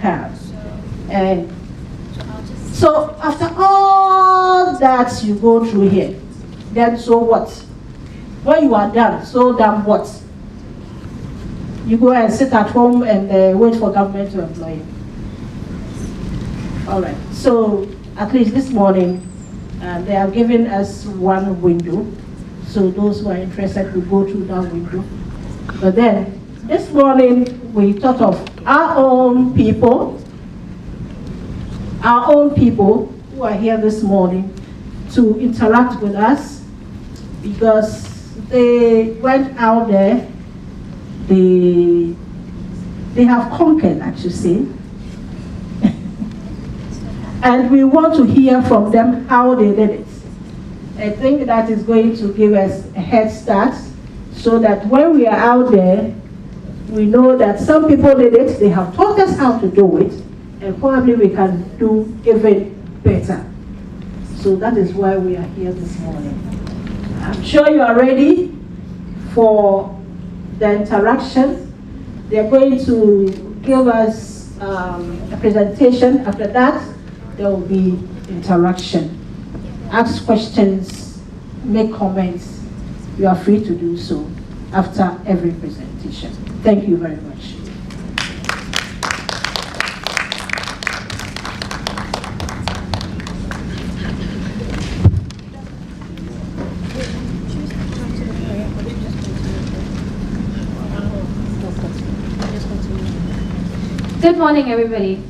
have. And so after all that you go through here, then so what? When you are done, so done what? You go and sit at home and wait for government to employ you. All right, so at least this morning, they have given us one window. So those who are interested will go through that window. But then, this morning, we thought of our own people who are here this morning to interact with us, because they went out there, they have conquered, I should say. And we want to hear from them how they did it. I think that is going to give us a head start, so that when we are out there, we know that some people did it, they have taught us how to do it, and probably we can do even better. So that is why we are here this morning. I'm sure you are ready for the interaction. They're going to give us a presentation. After that, there will be interaction. Ask questions, make comments. You are free to do so after every presentation. Thank you very much. Good morning, everybody.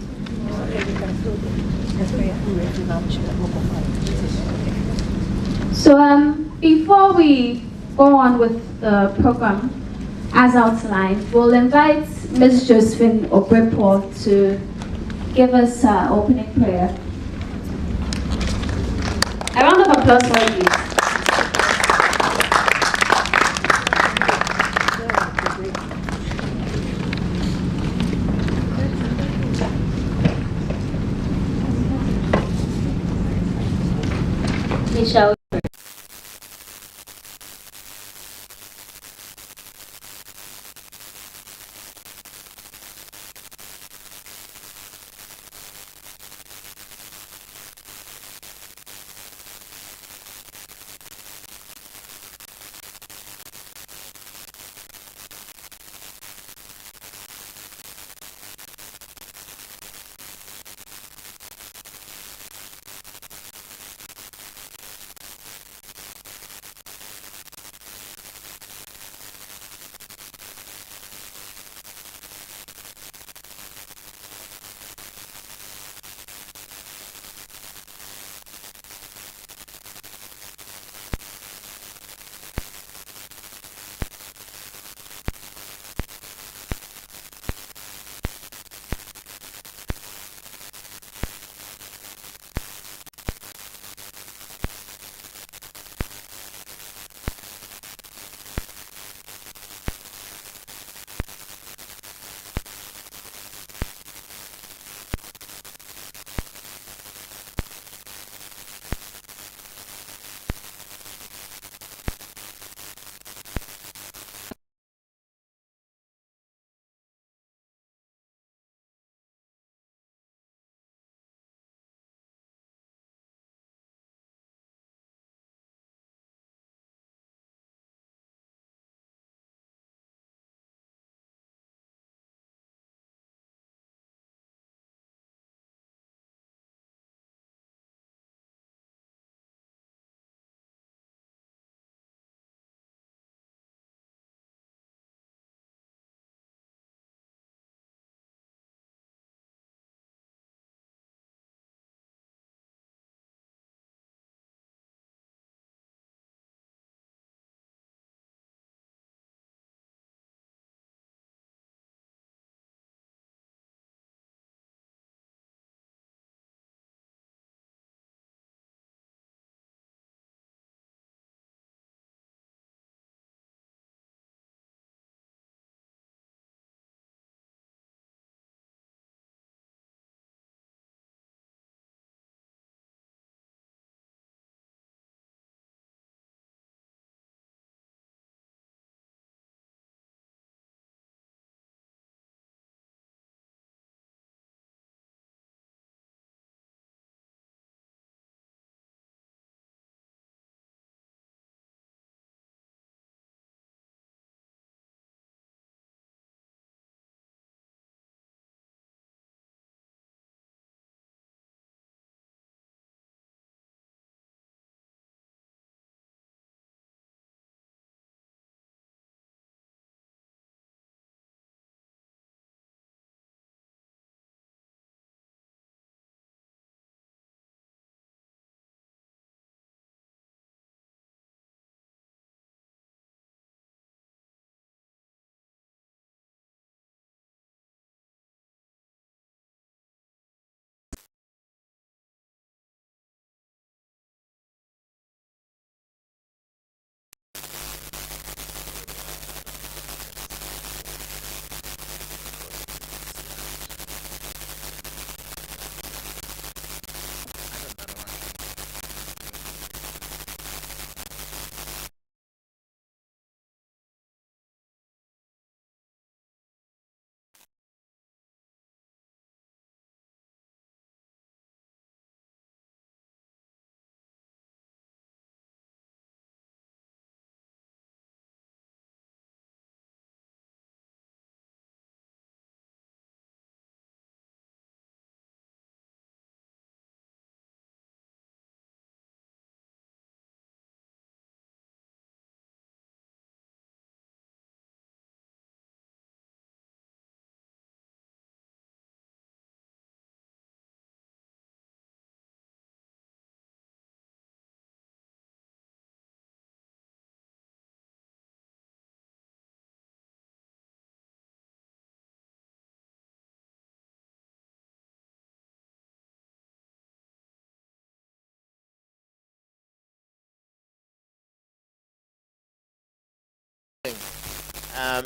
So before we go on with the program as outlined, we'll invite Ms. Josephine Obrepo to give us an opening prayer. A round of applause for you, please. Michelle.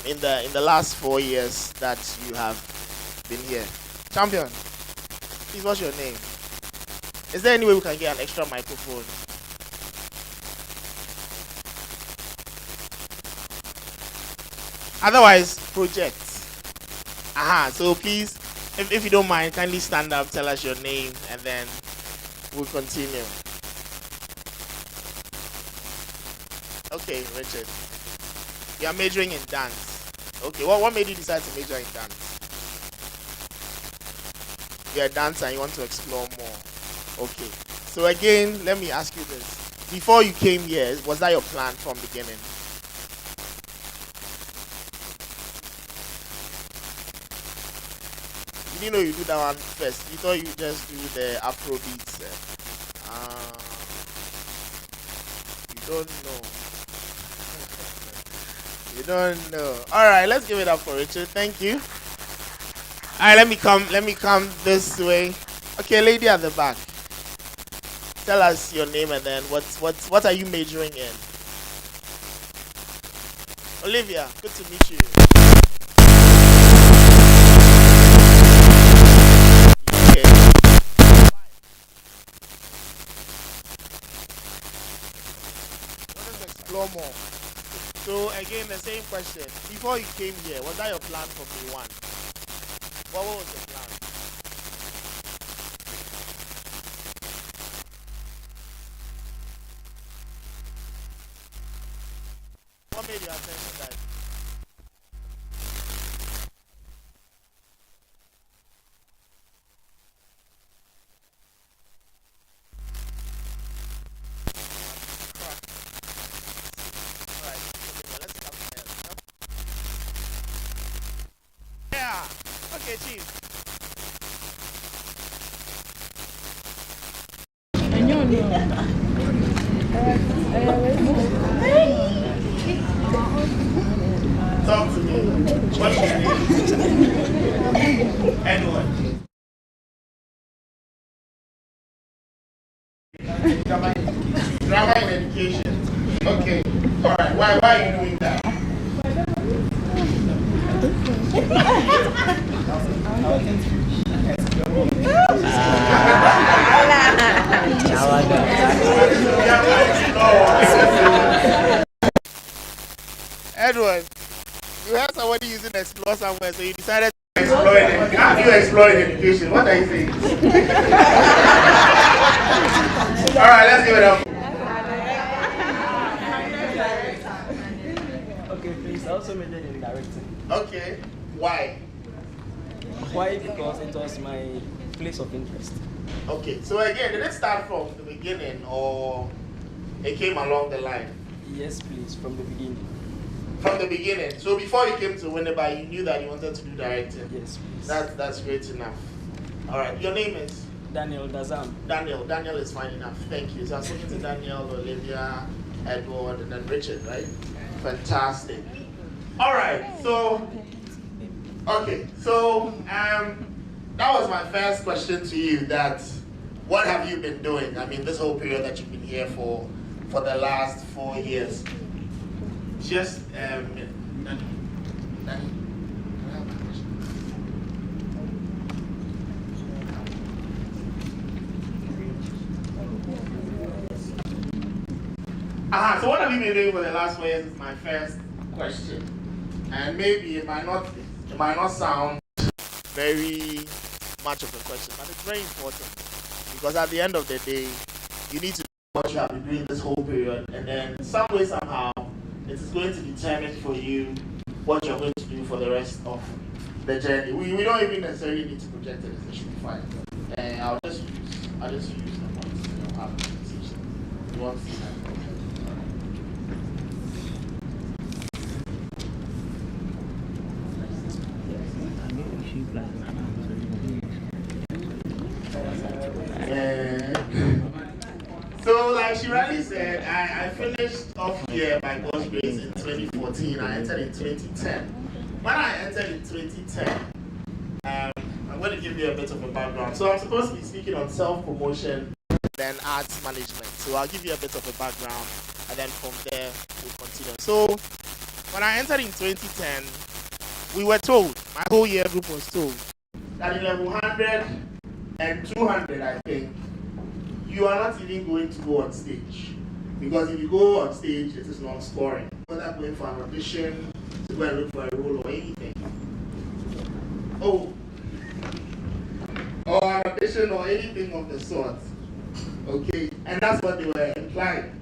in the last 4 years that you have been here? Champion, please, what's your name? Is there any way we can get an extra microphone? Otherwise, project. So please, if you don't mind, kindly stand up, tell us your name, and then we'll continue. Okay, Richard. You are majoring in dance. Okay, what made you decide to major in dance? You're a dancer and you want to explore more. Okay. So again, let me ask you this. Before you came here, was that your plan from the beginning? You didn't know you do that one first. You thought you just do the Afro beats. You don't know. You don't know. All right, let's give it up for Richard. Thank you. All right, let me come this way. Okay, lady at the back. Tell us your name and then what are you majoring in? Olivia, good to meet you. Okay. Let us explore more. So again, the same question. Before you came here, was that your plan from day one? What was the plan? What made you attention that? Okay, Chief. Talk to me. What's your name? Edward. Drama in education. Okay. All right. Why are you doing that? Edward, you heard somebody using explore somewhere, so you decided to explore it. How do you explore in education? What are you saying? All right, let's give it up. Okay, please. I also majored in directing. Okay. Why? Why? Because it was my place of interest. Okay. So again, did it start from the beginning or it came along the line? Yes, please. From the beginning. From the beginning. So before you came to Winneba, you knew that you wanted to do directing. Yes, please. That's great enough. All right. Your name is? Daniel Dazam. Daniel is fine enough. Thank you. So I was speaking to Daniel, Olivia, Edward, and then Richard, right? Fantastic. All right. So, okay. So, that was my first question to you. That what have you been doing? I mean, this whole period that you've been here for the last 4 years. Just so what have you been doing for the last 4 years is my first question. And maybe it might not sound very much of a question, but it's very important. Because at the end of the day, you need to know what you have been doing this whole period, and then some way, somehow, it is going to determine for you what you're going to do for the rest of the journey. We don't even necessarily need to project it, it should be fine. I'll just use the points, have a conversation. You want to see that? So, like she rightly said, I finished off here by God's grace in 2014. I entered in 2010. When I entered in 2010, I'm going to give you a bit of a background. So, I'm supposed to be speaking on self-promotion, then arts management. So, I'll give you a bit of a background, and then from there, we'll continue. So, when I entered in 2010, we were told, my whole year group was told, that in level 100 and 200, I think, you are not even going to go on stage. Because if you go on stage, it is non-scoring. Whether going for an audition, to go and look for a role or anything. Oh, or an audition or anything of the sort. Okay, and that's what they were implying.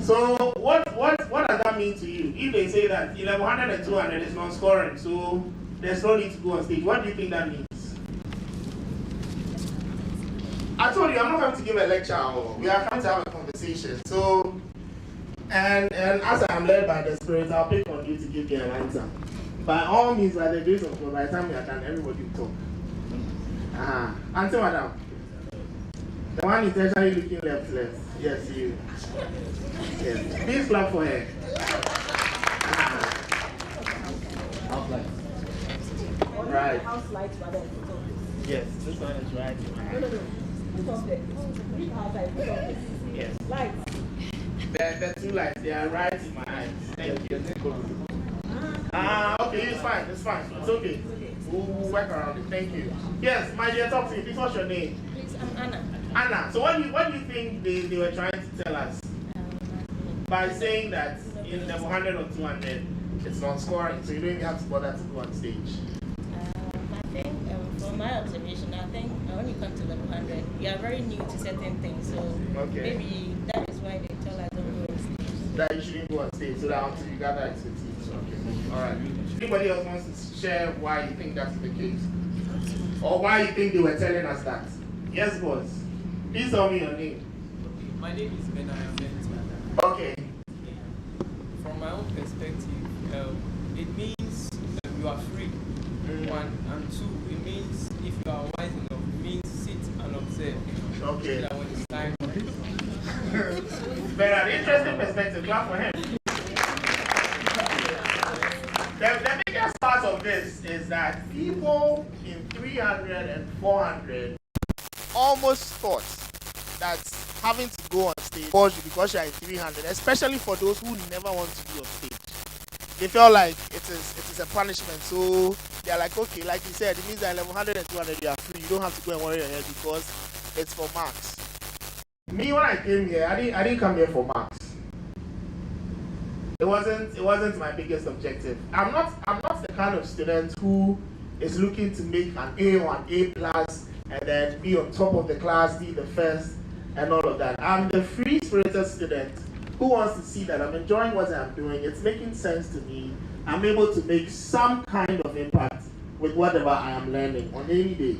So what does that mean to you? If they say that 1100 and 200 is non-scoring, so there's no need to go on stage, what do you think that means? I told you I'm not going to give a lecture. We are coming to have a conversation. So, and as I am led by the Spirit, I'll pick on you to give me an answer. By all means, by the grace of God, by the time we are done, everybody will talk. Answer, madam. The one intentionally looking left. Yes, you. Yes. Please clap for her. Right. Yes, this one is right. Yes. Lights. The two lights, they are right in my eyes. Thank you. Okay, it's fine. It's okay. We'll work around it. Thank you. Yes, my dear, talk to me. Please, what's your name? Please, I'm Anna. Anna. So what do you think they were trying to tell us? By saying that in level 100 or 200, it's not scoring, so you don't even have to bother to go on stage. I think, from my observation, I think when you come to level 100, you are very new to certain things, so maybe that is why they tell us don't go on stage. That you shouldn't go on stage, so that until you gather expertise. Okay. All right. Anybody else wants to share why you think that's the case? Or why you think they were telling us that? Yes, boss. Please tell me your name. My name is Ben. Okay. From my own perspective, it means you are free. One, and two, it means if you are wise enough, it means sit and observe. Okay. That when it's time for it. But an interesting perspective. Clap for him. The biggest part of this is that people in 300 and 400 almost thought that having to go on stage because you are in 300, especially for those who never want to be on stage. They felt like it is a punishment, so they're like, okay, like you said, it means that 1100 and 200 you are free. You don't have to go and worry your head because it's for marks. Me, when I came here, I didn't come here for marks. It wasn't my biggest objective. I'm not the kind of student who is looking to make an A or an A plus and then be on top of the class, be the first, and all of that. I'm the free-spirited student who wants to see that I'm enjoying what I'm doing. It's making sense to me. I'm able to make some kind of impact with whatever I am learning on any day.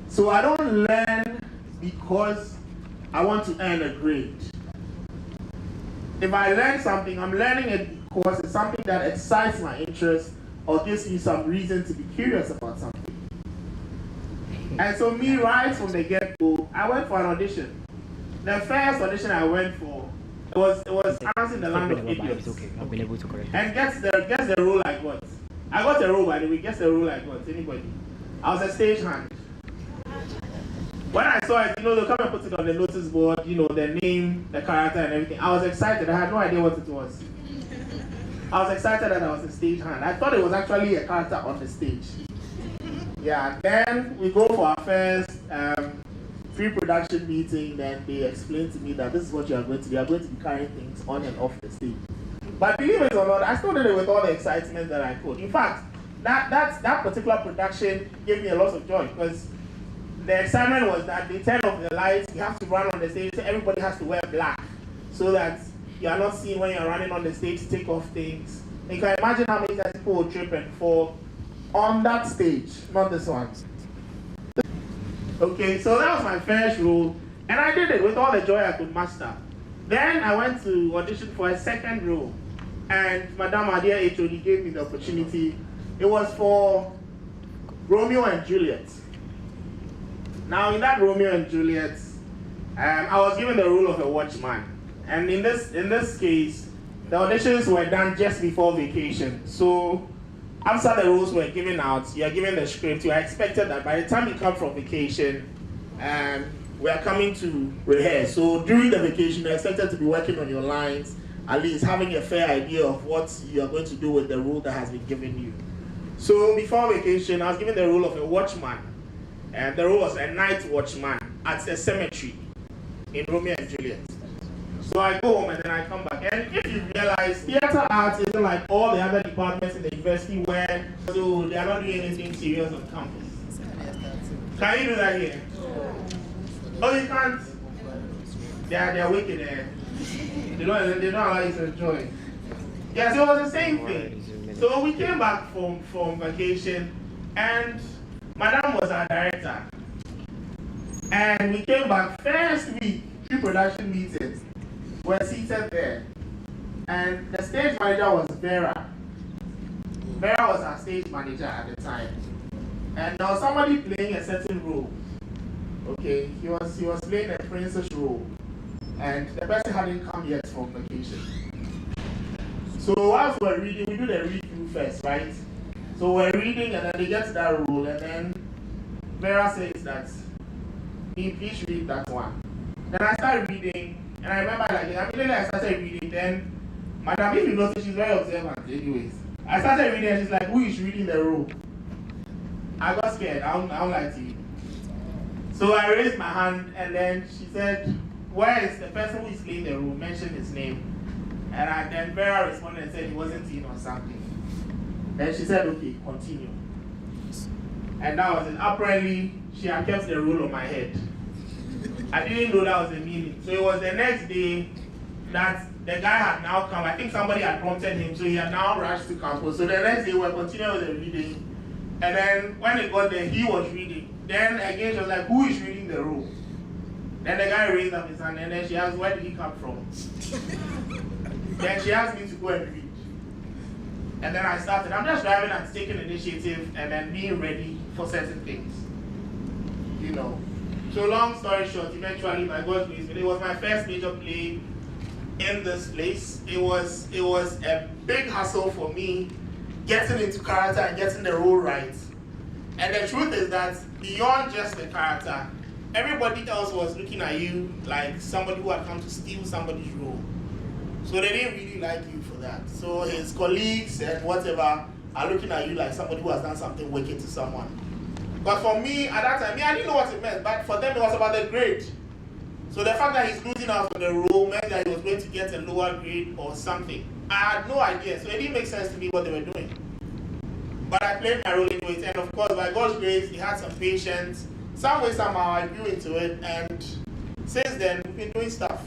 So I don't learn because I want to earn a grade. If I learn something, I'm learning it because it's something that excites my interest or gives me some reason to be curious about something. And so me, right from the get-go, I went for an audition. The first audition I went for, it was Alice in the Land of Idiots. Okay, I've been able to correct it. And guess the role I got. I got a role, by the way. Guess the role I got. Anybody? I was a stagehand. When I saw it, they come and put it on the notice board, the name, the character, and everything. I was excited. I had no idea what it was. I was excited that I was a stagehand. I thought it was actually a character on the stage. Yeah, then we go for our first pre-production meeting. Then they explained to me that this is what you are going to do. You are going to be carrying things on and off the stage. But believe it or not, I still did it with all the excitement that I could. In fact, that particular production gave me a lot of joy because the excitement was that they turn off the lights, you have to run on the stage, so everybody has to wear black so that you are not seen when you are running on the stage to take off things. And you can imagine how many times people will trip and fall on that stage, not this one. Okay, so that was my first role, and I did it with all the joy I could muster. Then I went to audition for a second role, and Madame Adia HOD gave me the opportunity. It was for Romeo and Juliet. Now in that Romeo and Juliet, I was given the role of a watchman. And in this case, the auditions were done just before vacation. So after the roles were given out, you are given the script. You are expected that by the time you come from vacation, we are coming to rehearse. So during the vacation, you're expected to be working on your lines at least having a fair idea of what you are going to do with the role that has been given you. So before vacation, I was given the role of a watchman, and the role was a night watchman at a cemetery in Romeo and Juliet. So I go home and then I come back. And if you realize, theater arts isn't like all the other departments in the university where so they are not doing anything serious on campus. Can you do that here? Oh, you can't? They are wicked there. They don't allow you to enjoy. Yes, it was the same thing. So we came back from vacation and Madam was our director. And we came back first week, pre-production meetings. We're seated there. And the stage manager was Vera. Vera was our stage manager at the time. And there was somebody playing a certain role. Okay, he was playing a princess role. And the person hadn't come yet from vacation. So whilst we're reading, we do the read-through first, right? So we're reading and then they get to that role and then Vera says that, please read that one. Then I started reading and I remember like immediately I started reading, then Madam, if you notice, she's very observant anyways. I started reading and she's like, who is reading the role? I got scared, I don't lie to you. So I raised my hand and then she said, where is the person who is playing the role? Mentioned his name. And then Vera responded and said he wasn't in or something. Then she said, okay, continue. And that was it. Apparently, she had kept the role on my head. I didn't know that was the meaning. So it was the next day that the guy had now come. I think somebody had prompted him, so he had now rushed to campus. So the next day we were continuing with the reading. And then when it got there, he was reading. Then again, she was like, who is reading the role? Then the guy raised up his hand and then she asked, where did he come from? Then she asked me to go and read. And then I started. I'm just driving and taking initiative and then being ready for certain things. You know. So long story short, eventually by God's grace, it was my first major play in this place. It was a big hassle for me getting into character and getting the role right. And the truth is that beyond just the character, everybody else was looking at you like somebody who had come to steal somebody's role. So they didn't really like you for that. So his colleagues and whatever are looking at you like somebody who has done something wicked to someone. But for me, at that time, I didn't know what it meant, but for them it was about the grade. So the fact that he's losing out on the role meant that he was going to get a lower grade or something. I had no idea, so it didn't make sense to me what they were doing. But I played my role into it, and of course, by God's grace, he had some patience. Some way, somehow, I grew into it, and since then, we've been doing stuff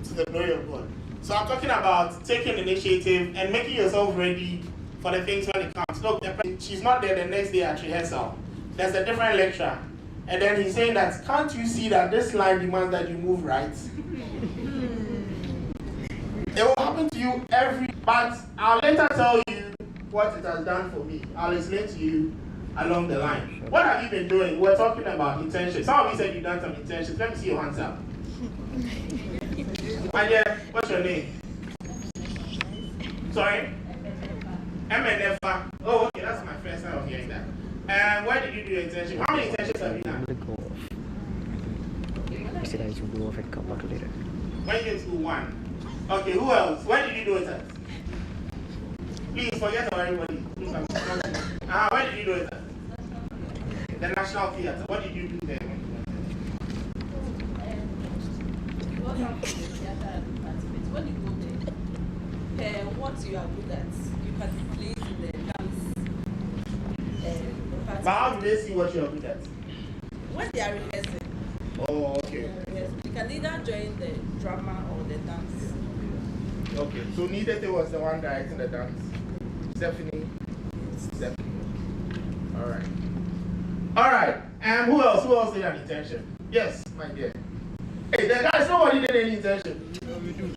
to the glory of God. So I'm talking about taking initiative and making yourself ready for the things when it comes. Look, she's not there the next day at rehearsal. There's a different lecturer. And then he's saying that, can't you see that this line demands that you move right? It will happen to you but I'll later tell you what it has done for me. I'll explain to you along the line. What have you been doing? We're talking about internships. Some of you said you've done some internships. Let me see your hands up. My dear, what's your name? Sorry? MNFA. Oh, okay, that's my first time of hearing that. And where did you do your internship? How many internships have you done? When you did school, 1. Okay, who else? Where did you do it at? Please forget about everybody. Where did you do it at? The National Theatre. What did you do there? When you go there, what you are good at, you can play in the dance. But how do they see what you are good at? When they are rehearsing. Oh, okay. Yes, you can either join the drama or the dance. Okay, so Nidete was the one directing the dance. Stephanie. Alright. Alright, and who else did an internship? Yes, my dear. Hey, the guys, nobody did any internship. No, we do.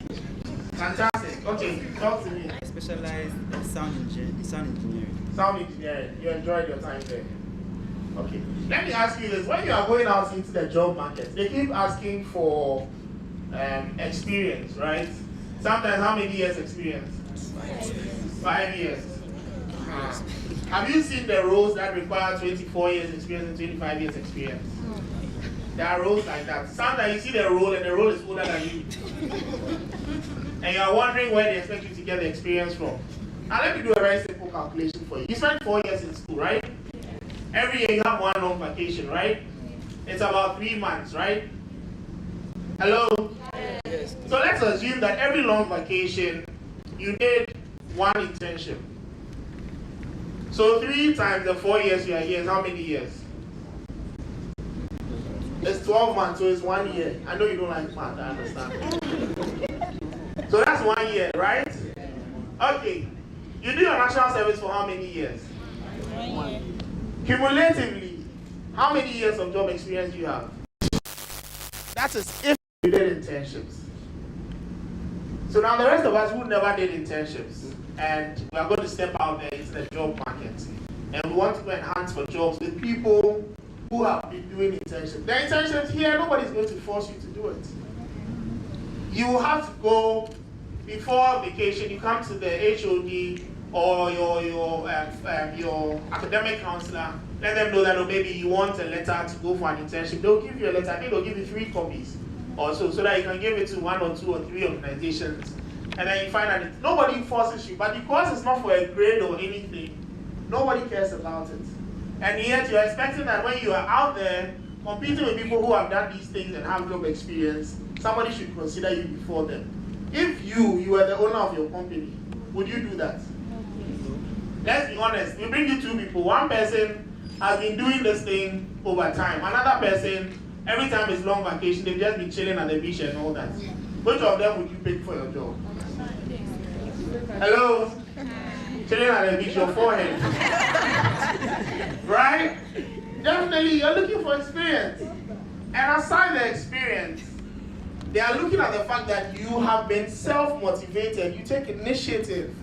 Fantastic. Okay, talk to me. I specialize in sound engineering. Sound engineering. You enjoyed your time there. Okay. Let me ask you this. When you are going out into the job market, they keep asking for experience, right? Sometimes how many years experience? 5 years. Have you seen the roles that require 24 years experience and 25 years experience? There are roles like that. Sometimes you see the role and the role is older than you. And you are wondering where they expect you to get the experience from. Now let me do a very simple calculation for you. You spent 4 years in school, right? Every year you have one long vacation, right? It's about 3 months, right? Hello? Yes. So let's assume that every long vacation you did one internship. So 3 times the 4 years you are here is how many years? It's 12 months, so it's 1 year. I know you don't like math, I understand. So that's 1 year, right? Okay. You do your national service for how many years? 1 year. Cumulatively, how many years of job experience do you have? That is if you did internships. So now the rest of us who never did internships, and we are going to step out there into the job market, and we want to go and hunt for jobs with people who have been doing internships. The internships here, nobody's going to force you to do it. You will have to go before vacation. You come to the HOD or your academic counselor. Let them know that maybe you want a letter to go for an internship. They'll give you a letter. I think they'll give you 3 copies or so that you can give it to 1 or 2 or 3 organizations. And then you find that nobody forces you. But because it's not for a grade or anything, nobody cares about it. And yet you're expecting that when you are out there competing with people who have done these things and have job experience, somebody should consider you before them. If you were the owner of your company, would you do that? Let's be honest. We bring you 2 people. One person has been doing this thing over time. Another person, every time it's long vacation, they've just been chilling at the beach and all that. Which of them would you pick for your job? Hello? Chilling at the beach, your forehead. Right? Definitely, you're looking for experience. And aside the experience, they are looking at the fact that you have been self-motivated. You take initiative.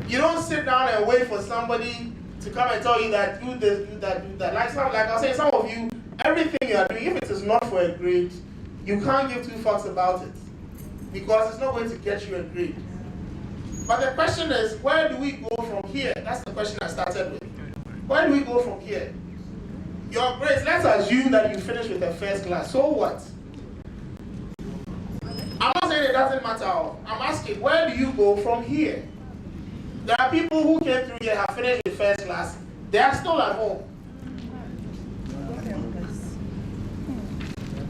You don't sit down and wait for somebody to come and tell you that do this, do that, do that. Like I was saying, some of you, everything you are doing, if it is not for a grade, you can't give 2 fucks about it. Because it's not going to get you a grade. But the question is, where do we go from here? That's the question I started with. Where do we go from here? Your grades, let's assume that you finish with a first class. So what? I'm not saying it doesn't matter. I'm asking, where do you go from here? There are people who came through here, have finished with first class. They are still at home.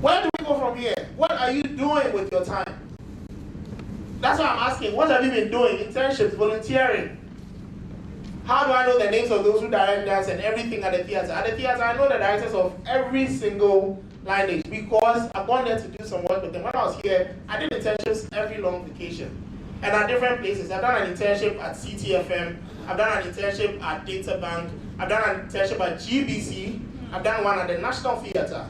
Where do we go from here? What are you doing with your time? That's why I'm asking, what have you been doing? Internships, volunteering. How do I know the names of those who direct dance and everything at the theater? At the theater, I know the directors of every single lineage because I've gone there to do some work with them. When I was here, I did internships every long vacation. And at different places. I've done an internship at CTFM. I've done an internship at Data Bank. I've done an internship at GBC. I've done one at the National Theatre.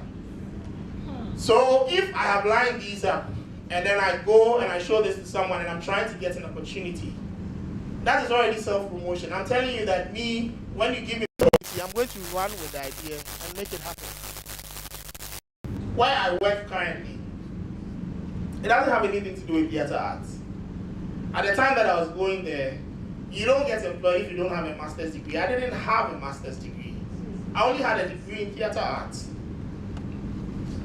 So if I have lined these up, and then I go and I show this to someone and I'm trying to get an opportunity, that is already self-promotion. I'm telling you that when you give me an opportunity, I'm going to run with the idea and make it happen. Where I work currently, it doesn't have anything to do with theater arts. At the time that I was going there, you don't get employed if you don't have a master's degree. I didn't have a master's degree. I only had a degree in theater arts.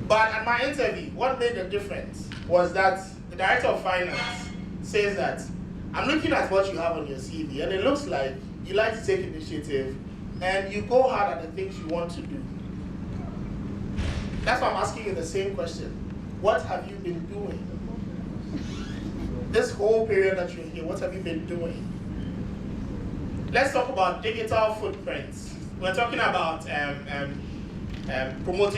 But at my interview, what made the difference was that the director of finance says that, I'm looking at what you have on your CV, and it looks like you like to take initiative, and you go hard at the things you want to do. That's why I'm asking you the same question. What have you been doing? This whole period that you're here, what have you been doing? Let's talk about digital footprints. We're talking about promoting.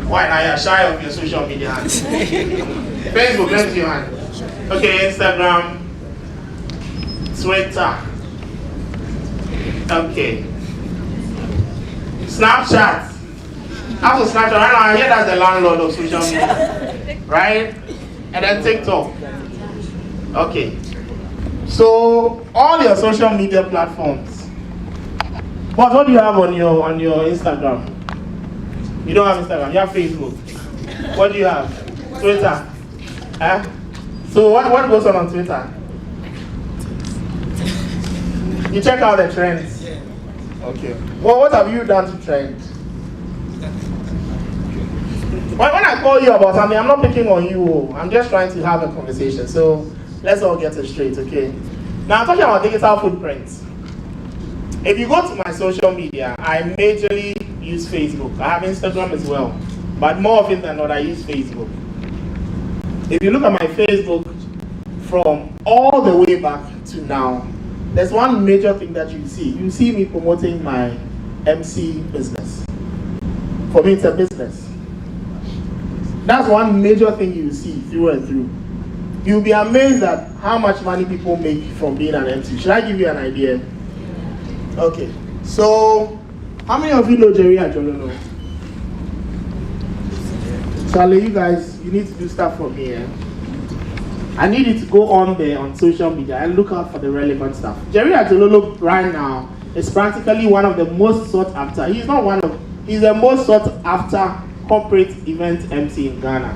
Why now you're shy of your social media hands? Facebook, let me see your hand. Okay, Instagram, Twitter. Okay. Snapchat. After Snapchat, right now I hear that's the landlord of social media. Right? And then TikTok. Okay. So all your social media platforms. What do you have on your Instagram? You don't have Instagram, you have Facebook. What do you have? Twitter. So what goes on Twitter? You check out the trends? Yeah. Okay. Well, what have you done to trend? When I call you about something, I'm not picking on you. I'm just trying to have a conversation. So let's all get it straight, okay? Now I'm talking about digital footprints. If you go to my social media, I majorly use Facebook. I have Instagram as well. But more often than not, I use Facebook. If you look at my Facebook from all the way back to now, there's one major thing that you see. You see me promoting my MC business. For me, it's a business. That's one major thing you see through and through. You'll be amazed at how much money people make from being an MC. Should I give you an idea? Okay. So, how many of you know Jerry Ajololo? Charlie, you guys, you need to do stuff for me. I need you to go on there on social media and look out for the relevant stuff. Jerry Ajololo right now is practically one of the most sought after. He's the most sought after corporate event MC in Ghana.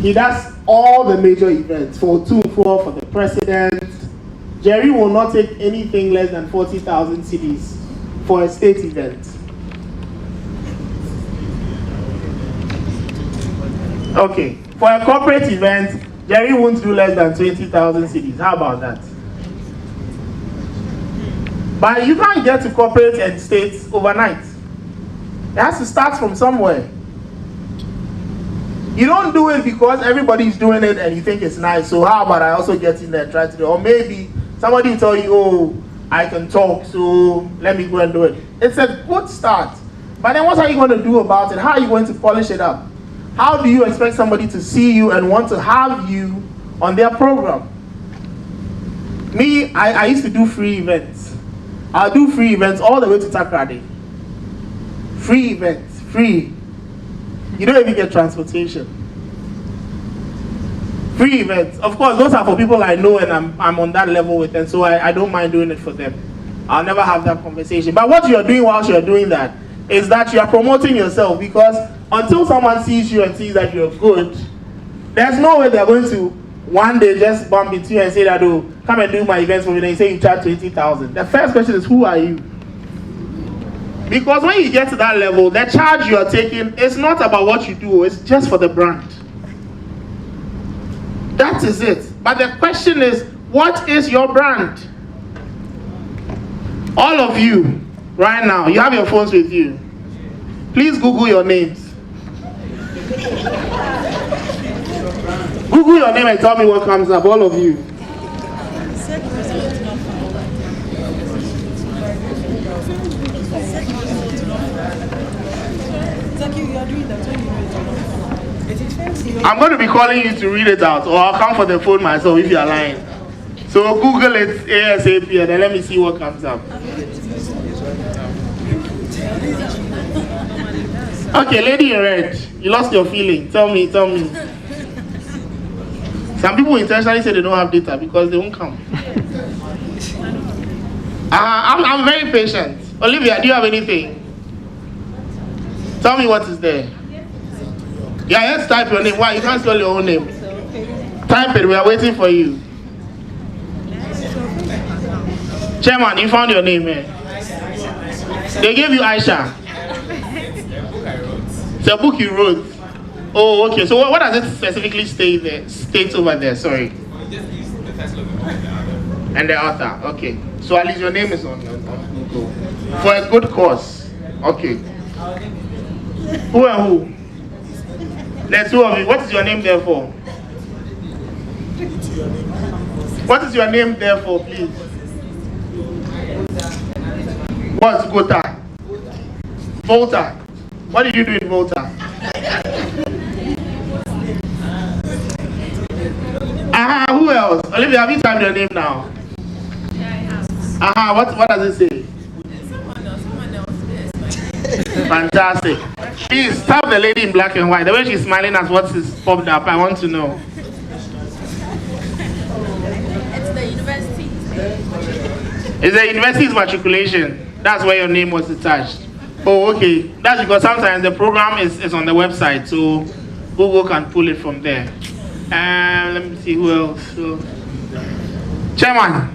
He does all the major events for 2-4 for the president. Jerry will not take anything less than 40,000 cedis for a state event. Okay, for a corporate event, Jerry won't do less than 20,000 cedis. How about that? But you can't get to corporate and states overnight. It has to start from somewhere. You don't do it because everybody's doing it and you think it's nice. So how about I also get in there and try to do it? Or maybe somebody will tell you, oh, I can talk, so let me go and do it. It's a good start. But then what are you going to do about it? How are you going to polish it up? How do you expect somebody to see you and want to have you on their program? Me, I used to do free events. I'll do free events all the way to Takrady. Free events, free. You don't even get transportation. Free events. Of course, those are for people I know and I'm on that level with them, so I don't mind doing it for them. I'll never have that conversation. But what you're doing whilst you're doing that is that you are promoting yourself, because until someone sees you and sees that you're good, there's no way they're going to one day just bump into you and say that, oh, come and do my events for me, and you say you charge 20,000. The first question is, who are you? Because when you get to that level, the charge you are taking is not about what you do, it's just for the brand. That is it. But the question is, what is your brand? All of you, right now, you have your phones with you. Please Google your names. Google your name and tell me what comes up, all of you. I'm going to be calling you to read it out, or I'll come for the phone myself if you're lying. So Google it ASAP and then let me see what comes up. Okay, lady in red, you lost your feeling. Tell me. Some people intentionally say they don't have data because they won't come. I'm very patient. Olivia, do you have anything? Tell me what is there. Yeah, let's type your name. Why? You can't spell your own name. Type it. We are waiting for you. Chairman, you found your name, man. They gave you Aisha. It's a book you wrote. Oh, okay. So what does it specifically state over there? Sorry. And the author. Okay. So at least your name is on Google. For a good cause. Okay. Who and who? There's two of you. What is your name there for? What is your name there for, please? What's Gota? Volta. What did you do in Volta? Who else? Olivia, have you typed your name now? Yeah, I have. What does it say? Someone else. Fantastic. Please tap the lady in black and white. The way she's smiling at what is popped up, I want to know. It's the university. It's the university's matriculation. That's where your name was attached. Oh, okay. That's because sometimes the program is on the website, so Google can pull it from there. Let me see who else. So, Chairman,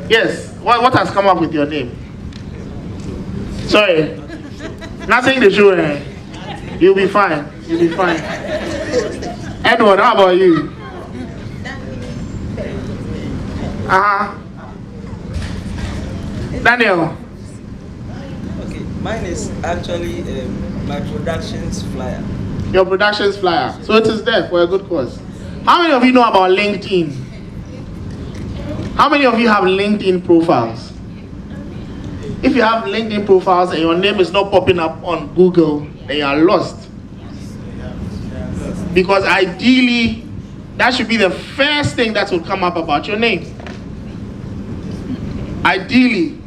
yes. What has come up with your name? Sorry. Nothing to show. You'll be fine. You'll be fine. Edward, how about you? Daniel. Okay, mine is actually my productions flyer. Your productions flyer. So it is there for a good cause. How many of you know about LinkedIn? How many of you have LinkedIn profiles? If you have LinkedIn profiles and your name is not popping up on Google, then you are lost. Because ideally, that should be the first thing that will come up about your name. Ideally,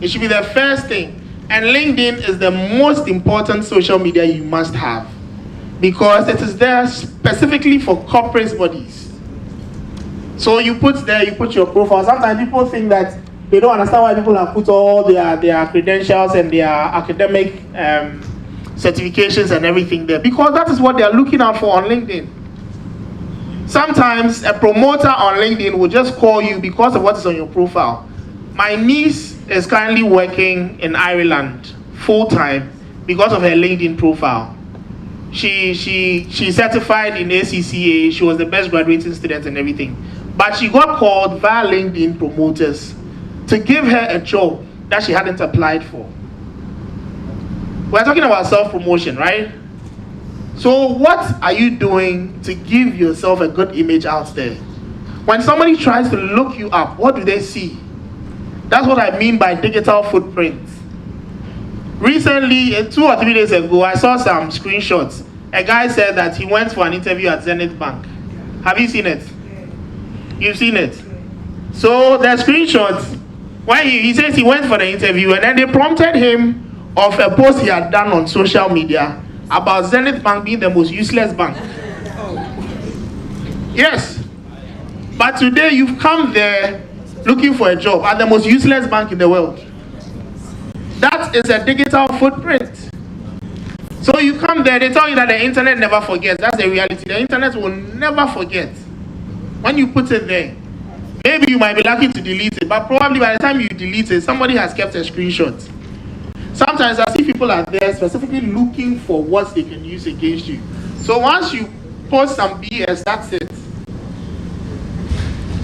it should be the first thing. And LinkedIn is the most important social media you must have, because it is there specifically for corporate bodies. So you put your profile. Sometimes people think that they don't understand why people have put all their credentials and their academic certifications and everything there, because that is what they are looking out for on LinkedIn. Sometimes a promoter on LinkedIn will just call you because of what is on your profile. My niece is currently working in Ireland full-time because of her LinkedIn profile. She certified in ACCA. She was the best graduating student and everything. But she got called via LinkedIn promoters to give her a job that she hadn't applied for. We're talking about self-promotion, right? So what are you doing to give yourself a good image out there? When somebody tries to look you up, what do they see? That's what I mean by digital footprint. Recently, 2 or 3 days ago, I saw some screenshots. A guy said that he went for an interview at Zenith Bank. Have you seen it? You've seen it? So the screenshots, when he says he went for the interview, and then they prompted him of a post he had done on social media about Zenith Bank being the most useless bank. Yes. But today you've come there looking for a job at the most useless bank in the world. That is a digital footprint. So you come there, they tell you that the internet never forgets. That's the reality. The internet will never forget. When you put it there, maybe you might be lucky to delete it, but probably by the time you delete it, somebody has kept a screenshot. Sometimes I see people are there specifically looking for what they can use against you. So once you post some BS, that's it.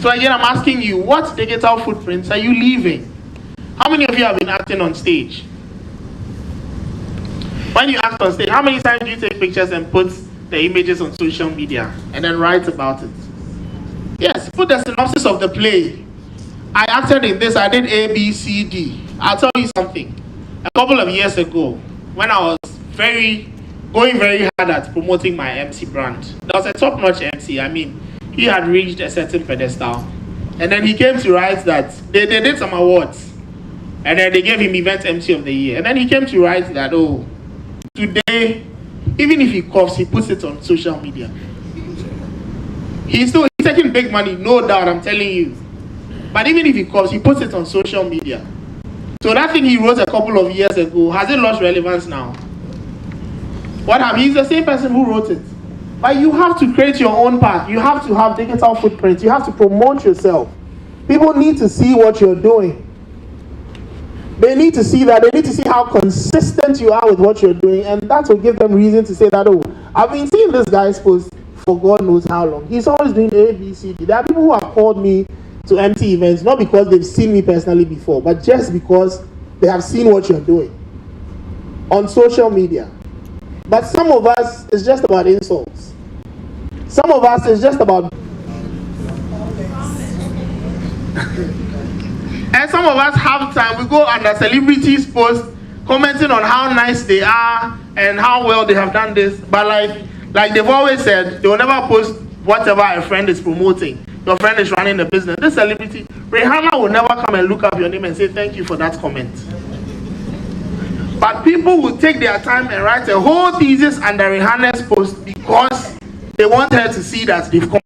So again, I'm asking you, what digital footprints are you leaving? How many of you have been acting on stage? When you act on stage, how many times do you take pictures and put the images on social media and then write about it? Yes, put the synopsis of the play. I acted in this, I did A, B, C, D. I'll tell you something. A couple of years ago, when I was going very hard at promoting my MC brand, there was a top-notch MC. I mean, he had reached a certain pedestal. And then he came to write that they did some awards. And then they gave him Event MC of the Year. And then he came to write that, oh, today, even if he coughs, he puts it on social media. He's taking big money, no doubt, I'm telling you. But even if he coughs, he puts it on social media. So that thing he wrote a couple of years ago, has it lost relevance now? What happened? He's the same person who wrote it. But you have to create your own path. You have to have digital footprints. You have to promote yourself. People need to see what you're doing. They need to see that. They need to see how consistent you are with what you're doing. And that will give them reason to say that, oh, I've been seeing this guy's post for God knows how long. He's always doing A, B, C, D. There are people who have called me to empty events, not because they've seen me personally before, but just because they have seen what you're doing on social media. But some of us, it's just about insults. Some of us, it's just about... And some of us have time. We go under celebrities' posts, commenting on how nice they are and how well they have done this. But like they've always said, they will never post whatever a friend is promoting. Your friend is running a business. This celebrity, Rihanna, will never come and look up your name and say thank you for that comment. But people will take their time and write a whole thesis under Rihanna's post because they want her to see that they've come.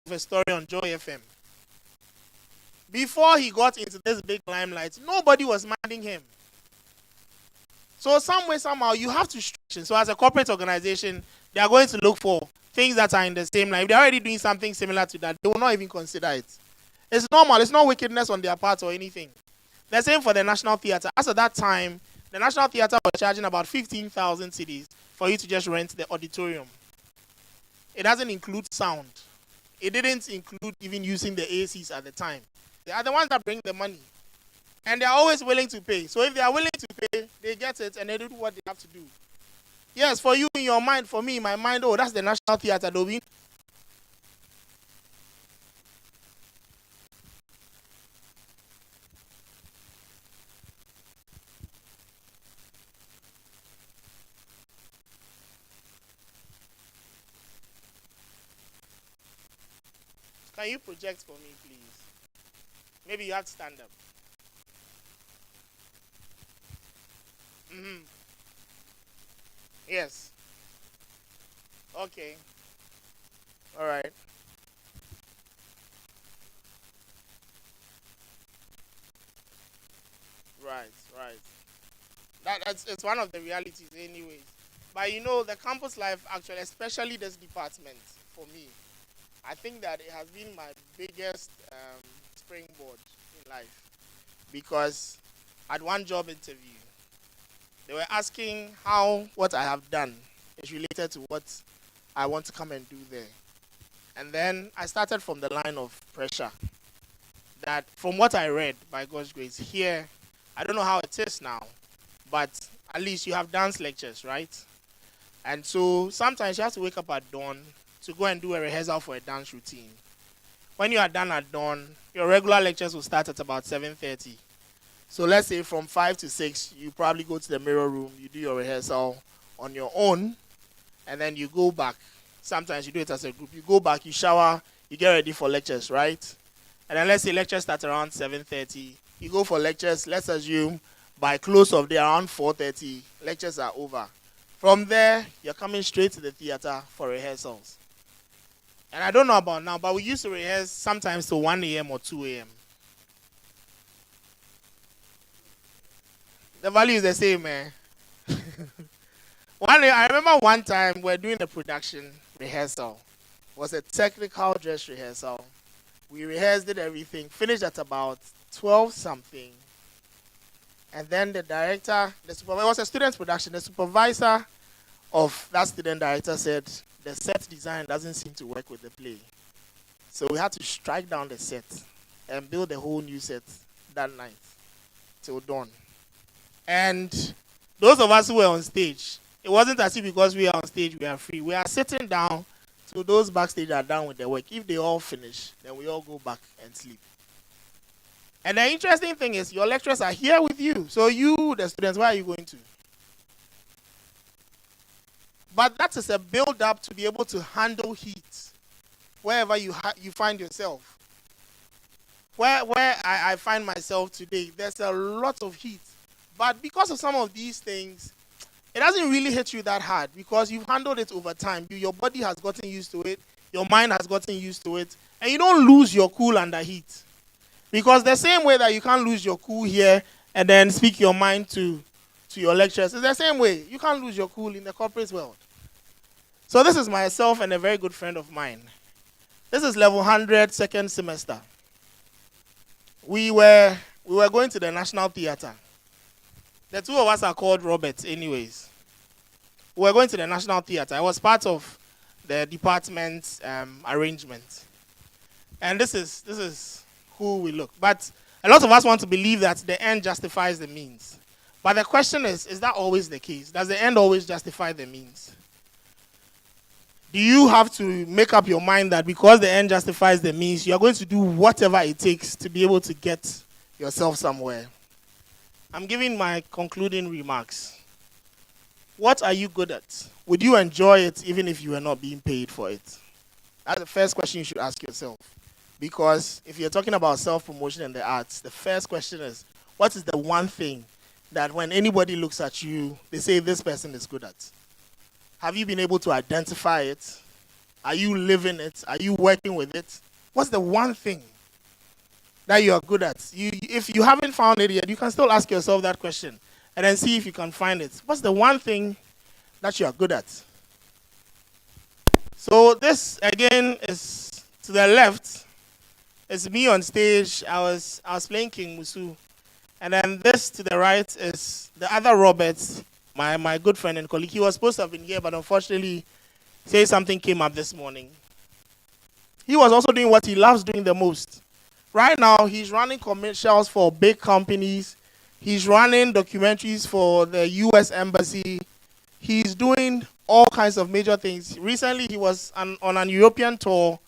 of a story on Joy FM. Before he got into this big limelight, nobody was minding him. So some way, somehow, you have to stretch. So as a corporate organization, they are going to look for things that are in the same line. If they're already doing something similar to that, they will not even consider it. It's normal. It's not wickedness on their part or anything. The same for the National Theatre. As of that time, the National Theatre was charging about 15,000 cedis for you to just rent the auditorium. It doesn't include sound. It didn't include even using the ACs at the time. They are the ones that bring the money. And they are always willing to pay. So if they are willing to pay, they get it and they do what they have to do. Yes, for you in your mind, for me in my mind, oh, that's the National Theatre, Dobby. Can you project for me, please? Maybe you have to stand up. Yes. Okay. All right. Right. It's one of the realities anyways. But you know, the campus life actually, especially this department, for me, I think that it has been my biggest springboard in life. Because at one job interview, they were asking how what I have done is related to what I want to come and do there. And then I started from the line of pressure. That from what I read, by God's grace, here, I don't know how it is now, but at least you have dance lectures, right? And so sometimes you have to wake up at dawn to go and do a rehearsal for a dance routine. When you are done at dawn, your regular lectures will start at about 7:30. So let's say from 5 to 6, you probably go to the mirror room, you do your rehearsal on your own, and then you go back. Sometimes you do it as a group. You go back, you shower, you get ready for lectures, right? And then let's say lectures start around 7:30. You go for lectures, let's assume by close of day around 4:30, lectures are over. From there, you're coming straight to the theater for rehearsals. And I don't know about now, but we used to rehearse sometimes till 1 a.m. or 2 a.m. The value is the same, man. I remember one time we were doing a production rehearsal. It was a technical dress rehearsal. We rehearsed it, everything, finished at about 12 something. And then the director, it was a student's production, the supervisor of that student director said, the set design doesn't seem to work with the play. So we had to strike down the set and build a whole new set that night till dawn. And those of us who were on stage, it wasn't as if because we are on stage, we are free. We are sitting down till those backstage are done with their work. If they all finish, then we all go back and sleep. And the interesting thing is, your lecturers are here with you. So you, the students, where are you going to? But that is a build-up to be able to handle heat wherever you find yourself. Where I find myself today, there's a lot of heat. But because of some of these things, it doesn't really hit you that hard because you've handled it over time. Your body has gotten used to it. Your mind has gotten used to it. And you don't lose your cool under heat. Because the same way that you can't lose your cool here and then speak your mind to your lecturers, it's the same way. You can't lose your cool in the corporate world. So this is myself and a very good friend of mine. This is level 100, second semester. We were going to the National Theatre. The two of us are called Roberts anyways. We were going to the National Theatre. I was part of the department's arrangement. And this is who we look. But a lot of us want to believe that the end justifies the means. But the question is that always the case? Does the end always justify the means? Do you have to make up your mind that because the end justifies the means, you're going to do whatever it takes to be able to get yourself somewhere? I'm giving my concluding remarks. What are you good at? Would you enjoy it even if you were not being paid for it? That's the first question you should ask yourself. Because if you're talking about self-promotion in the arts, the first question is, what is the one thing that when anybody looks at you, they say this person is good at? Have you been able to identify it? Are you living it? Are you working with it? What's the one thing that you are good at? If you haven't found it yet, you can still ask yourself that question and then see if you can find it. What's the one thing that you are good at? So this again is to the left. It's me on stage. I was playing King Musu. And then this to the right is the other Robert, my good friend and colleague. He was supposed to have been here, but unfortunately, something came up this morning. He was also doing what he loves doing the most. Right now, he's running commercials for big companies. He's running documentaries for the U.S. Embassy. He's doing all kinds of major things. Recently, he was on an European tour,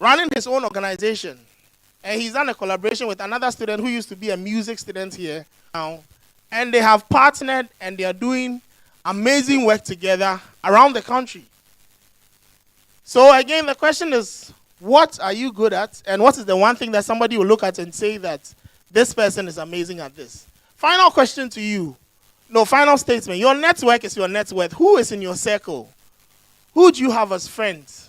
running his own organization. And he's done a collaboration with another student who used to be a music student here now. And they have partnered and they are doing amazing work together around the country. So again, the question is, what are you good at? And what is the one thing that somebody will look at and say that this person is amazing at this? Final question to you. No, final statement. Your network is your net worth. Who is in your circle? Who do you have as friends?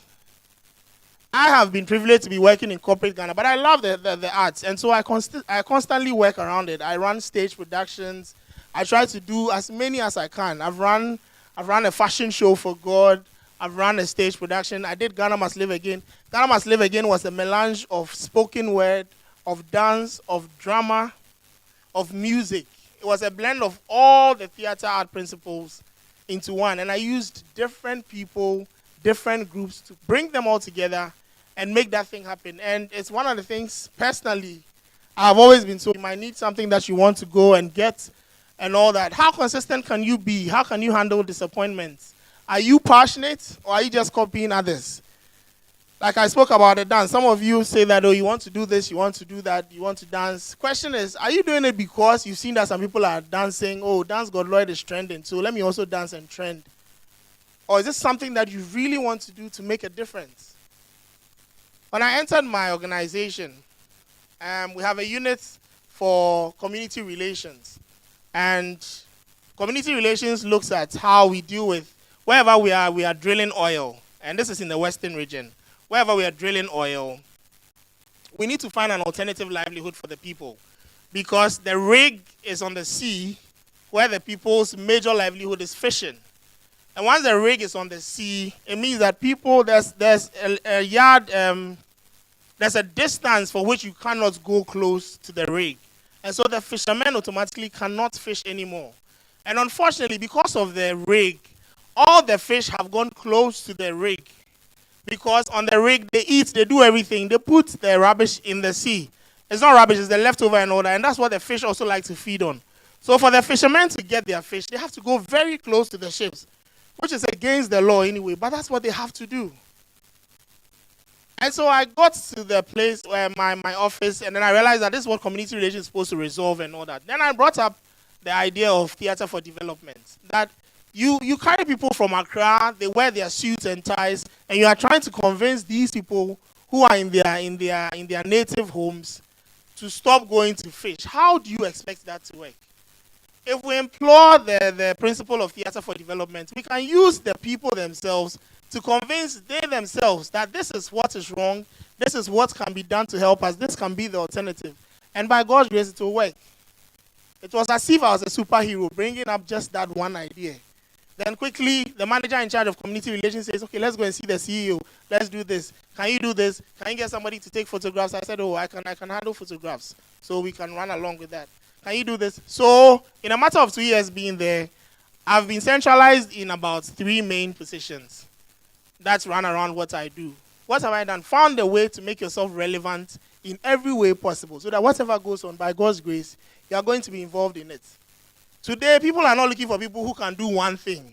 I have been privileged to be working in corporate Ghana, but I love the arts, and so I constantly work around it. I run stage productions. I try to do as many as I can. I've run a fashion show for God. I've run a stage production. I did Ghana Must Live Again. Ghana Must Live Again was a melange of spoken word, of dance, of drama, of music. It was a blend of all the theater art principles into one, and I used different people, different groups to bring them all together and make that thing happen. And it's one of the things, personally, I've always been told, you might need something that you want to go and get and all that. How consistent can you be? How can you handle disappointments? Are you passionate or are you just copying others? Like I spoke about the dance. Some of you say that, oh, you want to do this, you want to do that, you want to dance. Question is, are you doing it because you've seen that some people are dancing? Oh, Dance God Lloyd is trending, so let me also dance and trend. Or is this something that you really want to do to make a difference? When I entered my organization, we have a unit for community relations. And community relations looks at how we deal with, wherever we are drilling oil. And this is in the Western region. Wherever we are drilling oil, we need to find an alternative livelihood for the people. Because the rig is on the sea, where the people's major livelihood is fishing. And once the rig is on the sea, it means that people, there's a yard, there's a distance for which you cannot go close to the rig. And so the fishermen automatically cannot fish anymore. And unfortunately, because of the rig, all the fish have gone close to the rig. Because on the rig, they eat, they do everything. They put the rubbish in the sea. It's not rubbish, it's the leftover and all that. And that's what the fish also like to feed on. So for the fishermen to get their fish, they have to go very close to the ships, which is against the law anyway, but that's what they have to do. And so I got to the place where my office, and then I realized that this is what community relations is supposed to resolve and all that. Then I brought up the idea of theater for development, that you carry people from Accra, they wear their suits and ties, and you are trying to convince these people who are in their native homes to stop going to fish. How do you expect that to work? If we employ the principle of theater for development, we can use the people themselves to convince they themselves that this is what is wrong, this is what can be done to help us, this can be the alternative. And by God's grace, it will work. It was as if I was a superhero bringing up just that one idea. Then quickly, the manager in charge of community relations says, okay, let's go and see the CEO. Let's do this. Can you do this? Can you get somebody to take photographs? I said, oh, I can handle photographs. So we can run along with that. Can you do this? So in a matter of 2 years being there, I've been centralized in about 3 main positions. That's run around what I do. What have I done? Found a way to make yourself relevant in every way possible so that whatever goes on, by God's grace, you are going to be involved in it. Today, people are not looking for people who can do one thing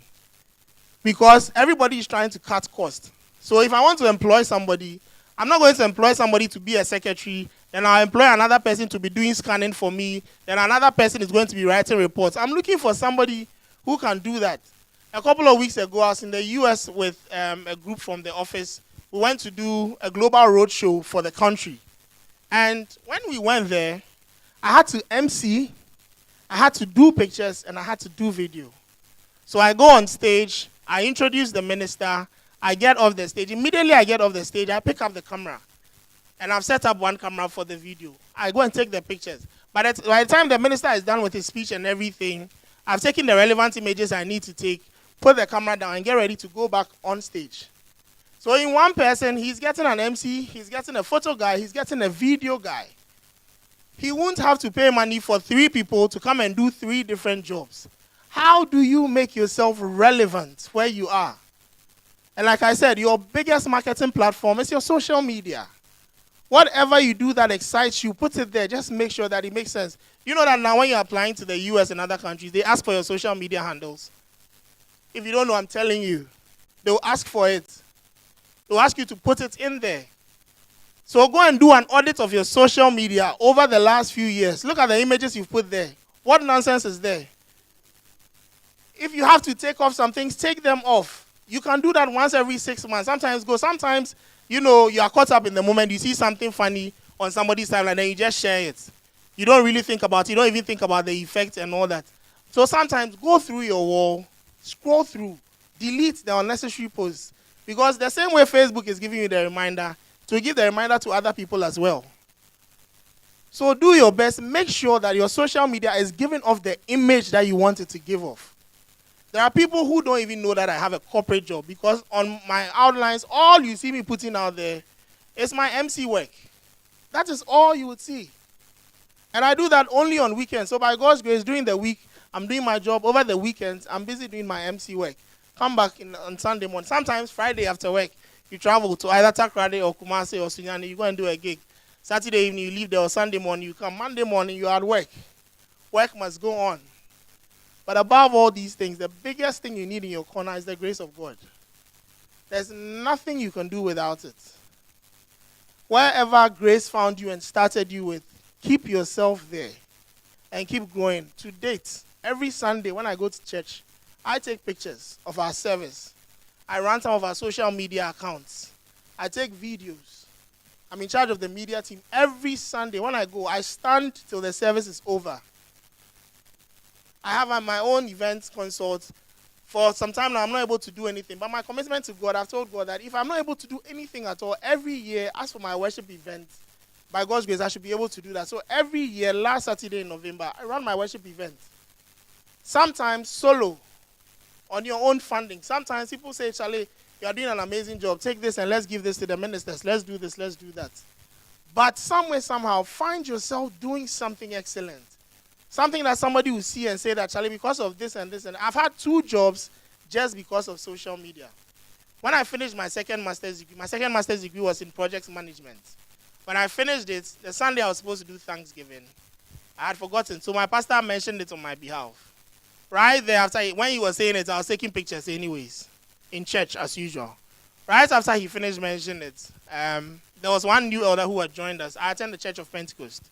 because everybody is trying to cut costs. So if I want to employ somebody, I'm not going to employ somebody to be a secretary, then I'll employ another person to be doing scanning for me, then another person is going to be writing reports. I'm looking for somebody who can do that. A couple of weeks ago, I was in the U.S. with a group from the office. We went to do a global roadshow for the country. And when we went there, I had to MC, I had to do pictures, and I had to do video. So I go on stage, I introduce the minister, I get off the stage. Immediately I get off the stage, I pick up the camera. And I've set up one camera for the video. I go and take the pictures. By the time the minister is done with his speech and everything, I've taken the relevant images I need to take, put the camera down, and get ready to go back on stage. So in one person, he's getting an MC, he's getting a photo guy, he's getting a video guy. He won't have to pay money for 3 people to come and do 3 different jobs. How do you make yourself relevant where you are? And like I said, your biggest marketing platform is your social media. Whatever you do that excites you, put it there. Just make sure that it makes sense. You know that now when you're applying to the US and other countries, they ask for your social media handles. If you don't know, I'm telling you, they'll ask for it. They'll ask you to put it in there. So go and do an audit of your social media over the last few years. Look at the images you've put there. What nonsense is there? If you have to take off some things, take them off. You can do that once every 6 months. Sometimes, you know, you are caught up in the moment. You see something funny on somebody's timeline, and then you just share it. You don't really think about it. You don't even think about the effect and all that. So sometimes go through your wall, scroll through, delete the unnecessary posts. Because the same way Facebook is giving you the reminder, to give the reminder to other people as well. So do your best. Make sure that your social media is giving off the image that you want it to give off. There are people who don't even know that I have a corporate job, because on my outlines, all you see me putting out there is my MC work. That is all you would see. And I do that only on weekends. So by God's grace, during the week, I'm doing my job. Over the weekends, I'm busy doing my MC work. Come back on Sunday morning. Sometimes Friday after work, you travel to either Takrade or Kumasi or Sunyani. You go and do a gig. Saturday evening, you leave there, or Sunday morning, you come. Monday morning, you're at work. Work must go on. But above all these things, the biggest thing you need in your corner is the grace of God. There's nothing you can do without it. Wherever grace found you and started you with, keep yourself there and keep growing. To date, every Sunday when I go to church, I take pictures of our service. I run some of our social media accounts. I take videos. I'm in charge of the media team. Every Sunday when I go, I stand till the service is over. I have my own event consult. For some time now, I'm not able to do anything. But my commitment to God, I've told God that if I'm not able to do anything at all, every year, as for my worship event, by God's grace, I should be able to do that. So every year, last Saturday in November, I run my worship event. Sometimes solo, on your own funding. Sometimes people say, Charlie, you are doing an amazing job. Take this and let's give this to the ministers. Let's do this, let's do that. But somewhere, somehow, find yourself doing something excellent. Something that somebody will see and say that, Charlie, because of this and this. And I've had 2 jobs just because of social media. When I finished my second master's degree was in project management. When I finished it, the Sunday I was supposed to do Thanksgiving, I had forgotten. So my pastor mentioned it on my behalf. Right there after, when he was saying it, I was taking pictures anyways, in church as usual. Right after he finished mentioning it, there was one new elder who had joined us. I attend the Church of Pentecost.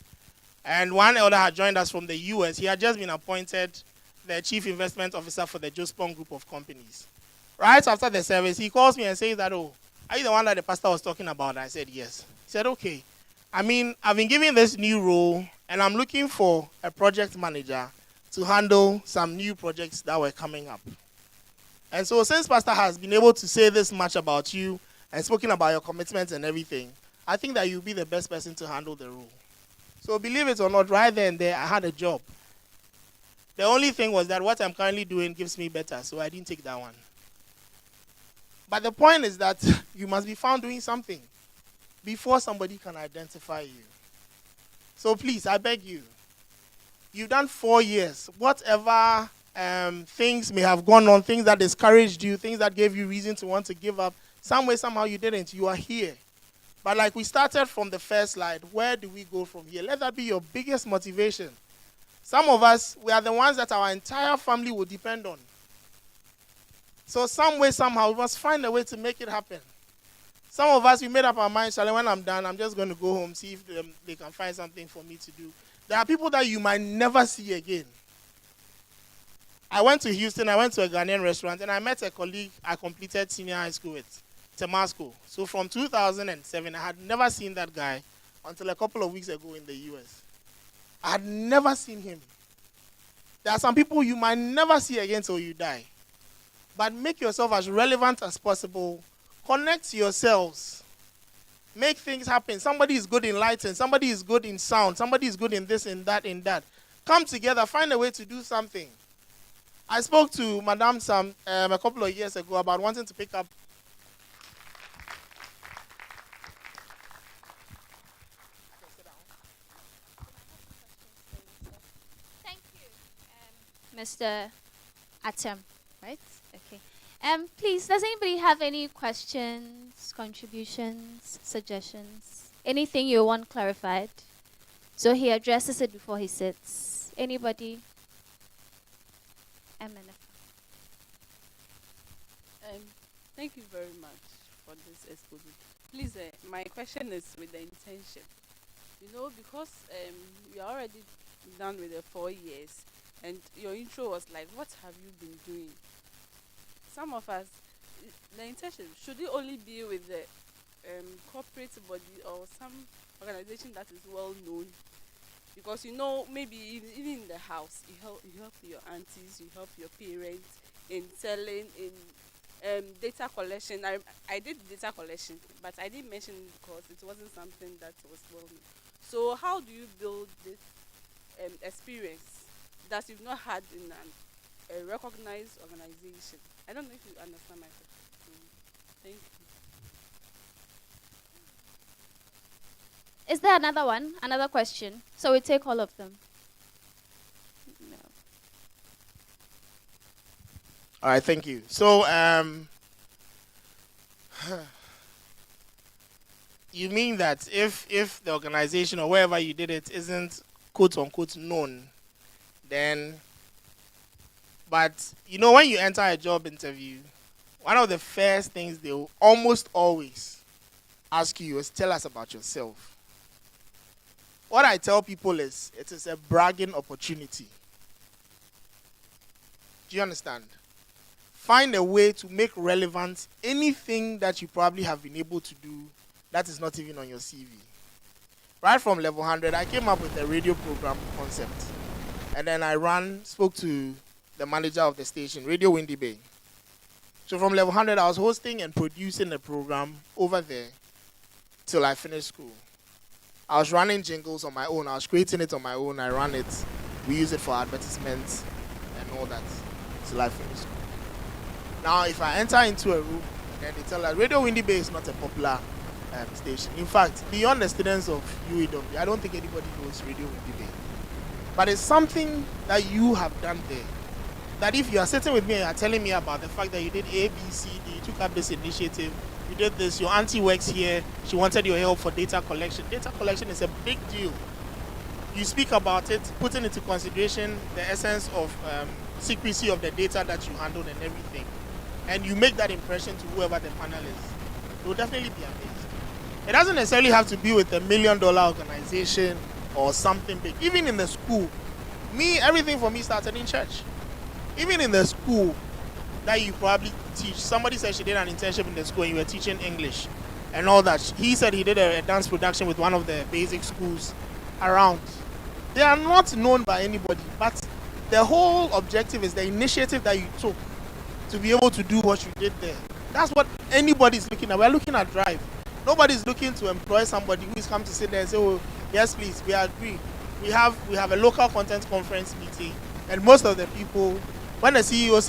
And one elder had joined us from the US. He had just been appointed the Chief Investment Officer for the Jospong Group of Companies. Right after the service, he calls me and says that, oh, are you the one that the pastor was talking about? I said, yes. He said, okay. I mean, I've been given this new role, and I'm looking for a project manager to handle some new projects that were coming up. And so since Pastor has been able to say this much about you and spoken about your commitments and everything, I think that you'll be the best person to handle the role. So believe it or not, right there and there, I had a job. The only thing was that what I'm currently doing gives me better, so I didn't take that one. But the point is that you must be found doing something before somebody can identify you. So please, I beg you, you've done 4 years. Whatever things may have gone on, things that discouraged you, things that gave you reason to want to give up, some way, somehow you didn't. You are here. But like we started from the first slide, where do we go from here? Let that be your biggest motivation. Some of us, we are the ones that our entire family will depend on. So some way, somehow, we must find a way to make it happen. Some of us, we made up our minds, Charlie, when I'm done, I'm just going to go home, see if they can find something for me to do. There are people that you might never see again. I went to Houston, I went to a Ghanaian restaurant, and I met a colleague I completed senior high school with. Temasco. So from 2007, I had never seen that guy until a couple of weeks ago in the US. I had never seen him. There are some people you might never see again till you die. But make yourself as relevant as possible Connect yourselves. Make things happen. Somebody is good in lighting. Somebody is good in sound. Somebody is good in this, in that, in that. Come together. Find a way to do something. I spoke to Madame Sam a couple of years ago about wanting to pick up. Thank you, Mr. Atem, right? Okay. Please, does anybody have any questions, contributions, suggestions? Anything you want clarified? So he addresses it before he sits. Anybody? Thank you very much for this exposure. Please, my question is with the internship. You know, because you are already done with the 4 years, and your intro was like, what have you been doing? Some of us, the internship, should it only be with the corporate body or some organization that is well known? Because you know, maybe even in the house, you help your aunties, you help your parents in selling, in data collection. I did data collection, but I didn't mention it because it wasn't something that was well known. So how do you build this experience that you've not had in a recognized organization? I don't know if you understand my question. Thank you. Is there another one? Another question? So we take all of them. No. All right, thank you. So, you mean that if the organization or wherever you did it isn't quote unquote known, then, but you know, when you enter a job interview, one of the first things they will almost always ask you is, tell us about yourself. What I tell people is, it is a bragging opportunity. Do you understand? Find a way to make relevant anything that you probably have been able to do that is not even on your CV. Right from level 100, I came up with a radio program concept. And then spoke to the manager of the station, Radio Windy Bay. So from level 100, I was hosting and producing a program over there till I finished school. I was running jingles on my own. I was creating it on my own. I ran it. We use it for advertisements and all that till I finished school. Now, if I enter into a room and then they tell us Radio Windy Bay is not a popular station. In fact, beyond the students of UEW, I don't think anybody knows Radio Windy Bay. But it's something that you have done there. That if you are sitting with me and you are telling me about the fact that you did A, B, C, D, you took up this initiative, you did this, your auntie works here, she wanted your help for data collection. Data collection is a big deal. You speak about it, putting into consideration the essence of secrecy of the data that you handled and everything. And you make that impression to whoever the panel is. They will definitely be amazed. It doesn't necessarily have to be with $1 million organization or something big. Even in the school, everything for me started in church. Even in the school that you probably teach, somebody said she did an internship in the school and you were teaching English and all that. He said he did a dance production with one of the basic schools around. They are not known by anybody, but the whole objective is the initiative that you took to be able to do what you did there. That's what anybody is looking at. We're looking at Drive. Nobody's looking to employ somebody who is come to sit there and say, oh, yes, please, we agree. We have a local content conference meeting, and most of the people, when the CEO